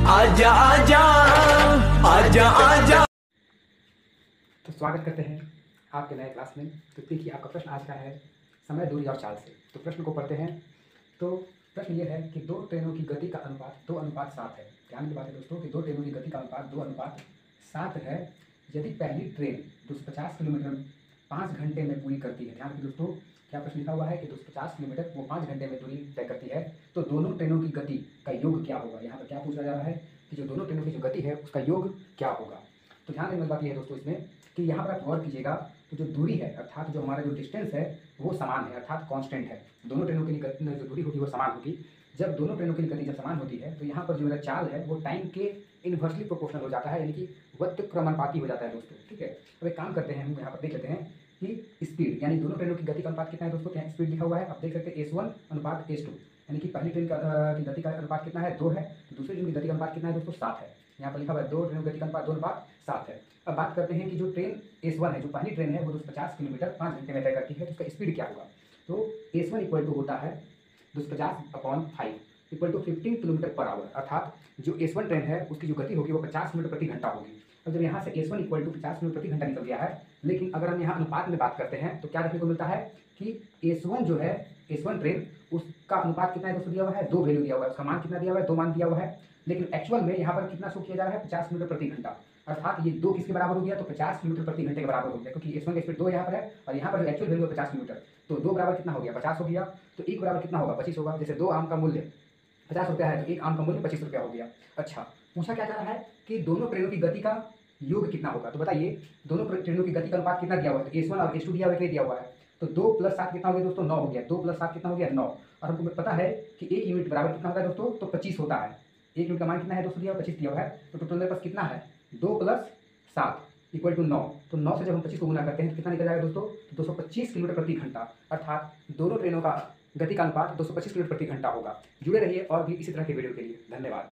आजा आजा आजा आजा। तो स्वागत करते हैं आपके नए क्लास में। तो देखिए आपका प्रश्न आज का है समय, दूरी और चाल से। तो प्रश्न को पढ़ते हैं। तो प्रश्न ये है कि दो ट्रेनों की गति का अनुपात 2:7 है। ध्यान की बात है दोस्तों कि दो ट्रेनों की गति का अनुपात 2:7 है। यदि पहली ट्रेन 250 किलोमीटर 5 घंटे में पूरी करती है। ध्यान रखिए दोस्तों, क्या प्रश्न लिखा हुआ है कि 250 किलोमीटर वो 5 घंटे में दूरी तय करती है, तो दोनों ट्रेनों की गति का योग क्या होगा। यहाँ पर क्या पूछा जा रहा है कि जो दोनों ट्रेनों की जो गति है उसका योग क्या होगा। तो ध्यान देने वाली बात यह है दोस्तों इसमें कि यहाँ पर आप गौर कीजिएगा तो जो दूरी है अर्थात जो हमारा जो डिस्टेंस है वो समान है, अर्थात कांस्टेंट है। दोनों ट्रेनों के लिए गति जो दूरी होगी वो समान होगी। जब दोनों ट्रेनों की गति जब समान होती है तो यहाँ पर जो मेरा चाल है वो टाइम के इन्वर्सली प्रोपोर्शनल हो जाता है, यानी कि व्यतिक्रमानुपाती हो जाता है दोस्तों। ठीक है, अब एक काम करते हैं, हम यहाँ पर देख लेते हैं कि स्पीड यानी दोनों ट्रेनों की गति का अनुपात कितना है दोस्तों। यहाँ स्पीड लिखा हुआ है, आप देख सकते हैं S1:S2, यानी कि पहली ट्रेन की गति का अनुपात कितना है 2 है, तो दूसरी ट्रेन की गति का अनुपात कितना है दोस्तों 7 है। यहाँ पर लिखा हुआ है दो ट्रेनों की गति का अनुपात 2:7 है। अब बात करते हैं कि जो ट्रेन S1 है, जो पहली ट्रेन है वो 250 किलोमीटर 5 घंटे में तय करती है, तो उसका स्पीड क्या होगा। तो S1 इक्वल टू होता है 250/5 equal to 15 kilometre per hour, अर्थात जो S1 ट्रेन है उसकी जो गति होगी वो 50 किलोमीटर प्रति घंटा होगी। अब जब यहाँ से S1 इक्वल टू 50 किलोमीटर प्रति घंटा निकल गया है, लेकिन अगर हम यहाँ अनुपात में बात करते हैं तो क्या देखने को मिलता है कि S1 जो है S1 ट्रेन उसका अनुपात कितना है दोस्तों दिया हुआ है, 2 वैल्यू दिया हुआ है, उसका मान कितना दिया हुआ है, 2 मान दिया हुआ है। लेकिन एक्चुअल में यहाँ पर कितना शो किया जा रहा है 50 किलोमीटर प्रति घंटा, अर्थात ये 2 किसके बराबर हो गया, तो 50 किलोमीटर प्रति घंटे के बराबर हो गया, क्योंकि S1 का स्पीड 2 यहाँ पर है और यहाँ पर जो एक्चुअल वैल्यू है 50 किलोमीटर, तो 2 बराबर कितना हो गया 50 हो गया, तो 1 बराबर कितना होगा 25 होगा। जैसे 2 आम का मूल्य 50 रुपया है तो 1 आम का मूल्य 25 रुपया हो गया। अच्छा, पूछा क्या जा रहा है कि दोनों ट्रेनों की गति का योग कितना होगा। तो बताइए दोनों ट्रेनों की गति का अनुपात कितना दिया हुआ है, तो S1 और S2 दिया हुआ है, दिया हुआ है, तो 2 + 7 कितना हो गया दोस्तों 9 हो गया। 2 + 7 कितना हो गया 9, और हमको पता है कि 1 यूनिट बराबर कितना होता है दोस्तों, तो 25 होता है। 1 यूनिट का मान कितना है दोस्तों दिया हुआ 25 दिया हुआ है, तो टोटल मेरे पास कितना है 2 + 7 इक्वल टू 9। तो 9 से जब हम 25 को गुना करते हैं तो कितना निकल जाएगा दोस्तों, तो 225 किलोमीटर प्रति घंटा, अर्थात दोनों ट्रेनों का गति का अनुपात 225 किलोमीटर प्रति घंटा होगा। जुड़े रहिए और भी इसी तरह के वीडियो के लिए। धन्यवाद।